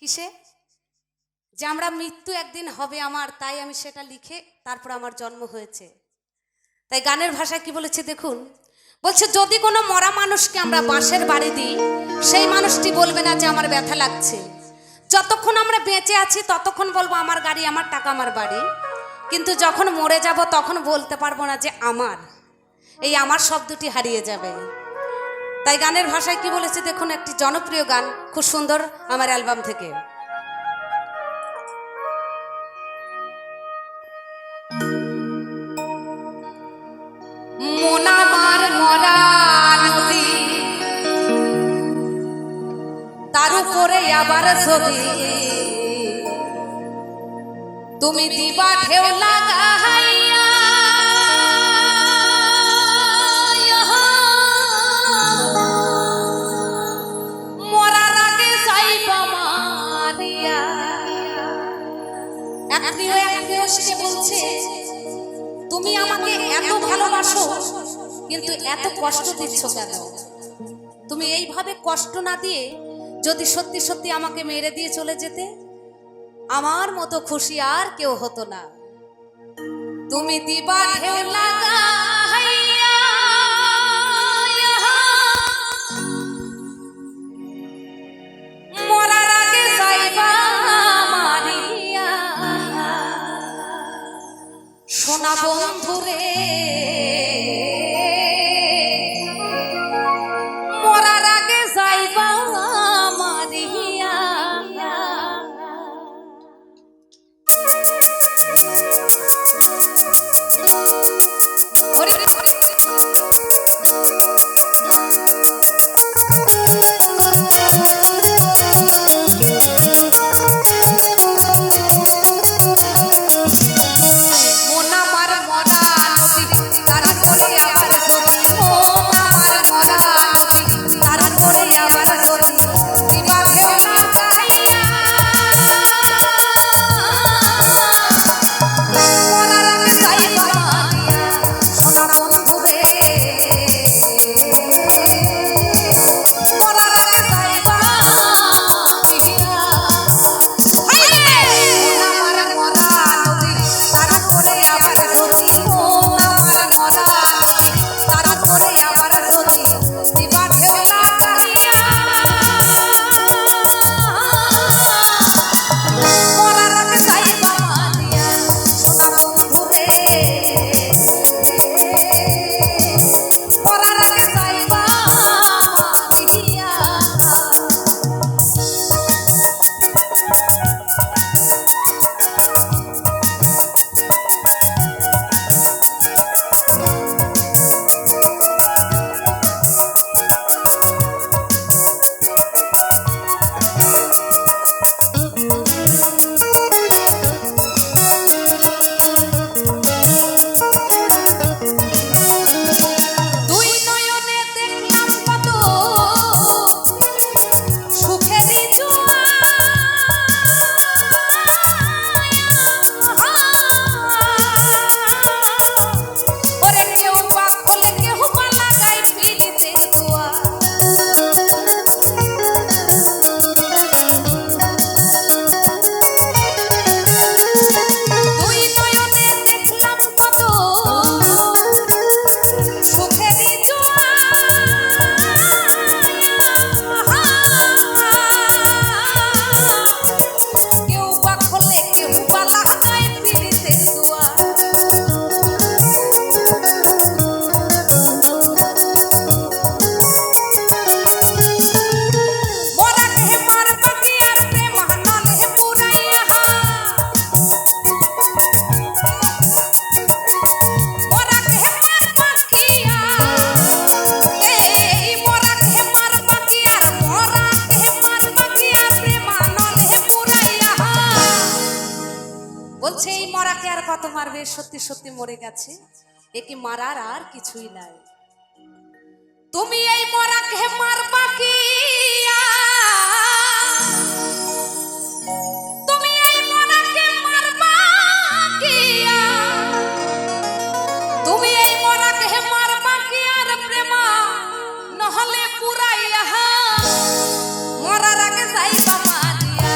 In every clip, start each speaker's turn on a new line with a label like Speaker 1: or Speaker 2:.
Speaker 1: কিসে? যে আমরা মৃত্যু একদিন হবে আমার, তাই আমি সেটা লিখে তারপর আমার জন্ম হয়েছে। তাই গানের ভাষায় কি বলেছে দেখুন, বলছে যদি কোনো মরা মানুষকে আমরা বাঁশের বাড়ি দিই, সেই মানুষটি বলবে না যে আমার ব্যথা লাগছে। যতক্ষণ আমরা বেঁচে আছি ততক্ষণ বলবো আমার গাড়ি, আমার টাকা, আমার বাড়ি। কিন্তু যখন মরে যাব তখন বলতে পারবো না যে আমার, এই আমার শব্দটি হারিয়ে যাবে। তাই গানের ভাষায় কি বলেছে দেখুন, একটি জনপ্রিয় গান, খুব সুন্দর, আমার অ্যালবাম থেকে। মন আমার মরা নদী, তার উপরে আবার ছবি, তুমি দিবা ঢেউ লাগাইয়া, মরার আগে যাইবা মারিয়া। একদিও সে বলছে তুমি আমাকে এত ভালোবাসো, কিন্তু এত কষ্ট দিচ্ছ কেন? তুমি এইভাবে কষ্ট না দিয়ে যদি সত্যি সত্যি আমাকে মেরে দিয়ে চলে যেতে, আমার মতো খুশি আর কেউ হতো না। তুমি দিবা ঢেউ লাগাইয়া, মরার আগে যাইবা মারিয়া। সোনা বন্ধুরে, মরার আগে যাইবা মারিয়া। বলছে এই মরাকে আর কত মারবে, সত্যি সত্যি মরে গেছে, একে মারার আর কিছুই নাই। তুমি এই মরাকে মারবা কি? তুমি এই মরাকে মারবা কি? তুমি এই মরাকে মারবা কি? আর প্রেমা নহলে পুরাইয়া, মরার আগে যাইবা মারিয়া।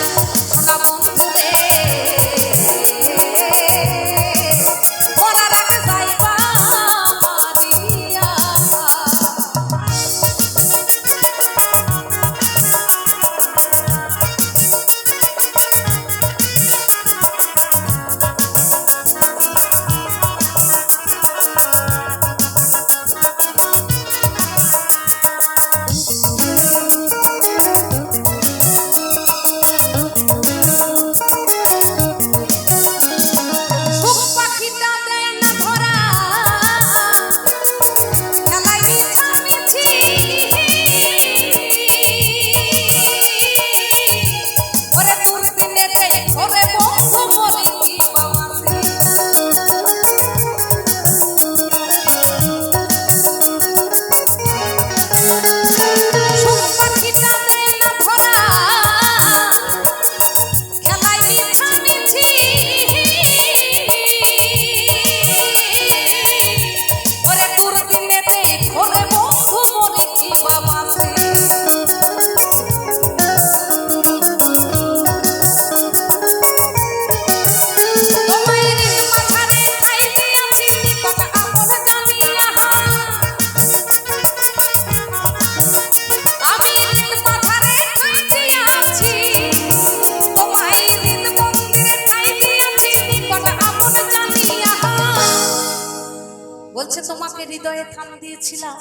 Speaker 1: তোমাকে হৃদয়ে থাম দিয়েছিলাম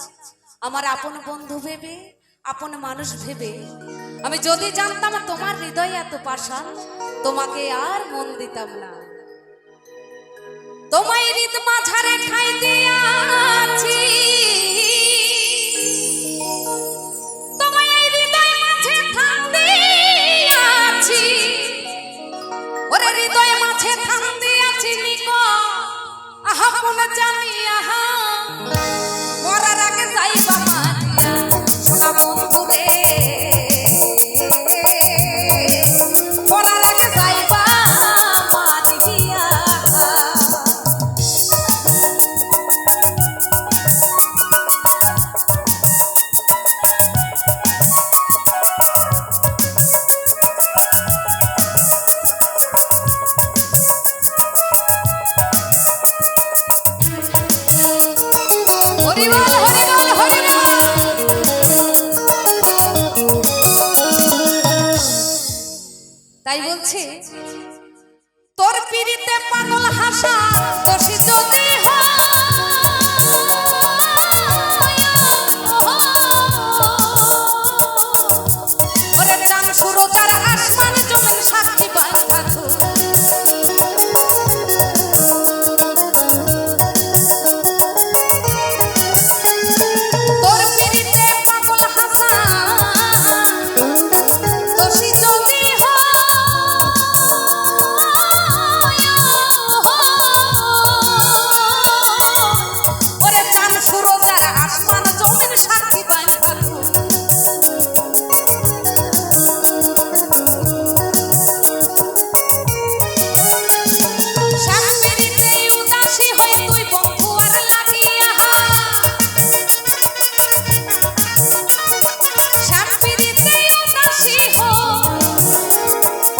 Speaker 1: আমার আপন বন্ধু ভেবে, আপন মানুষ ভেবে। আমি যদি জানতাম তোমার হৃদয়ে এত পাষাণ, তোমাকে আর মন দিতাম না। তোমায় হৃদ মাঝারে ঠাই দিয়াছি, তোমায় হৃদয় মাঝে থাম দিয়াছি, ওরে হৃদয় মাঝে থাম দিয়াছি নিকো আহা কোন জানি আহা মরার আগে যাইবা মারিয়া সোনা বন্ধু রে, মরার আগে যাইবা মারিয়া। হরি বল হরি বল হরি বল। তাই বলছে তোর পিরিতে পাগল হাসা দোষী যদি ওরে চাঁদ শুরু তার আসমান জমিন সাক্ষী বান্ধা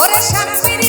Speaker 1: ওরে শান্তির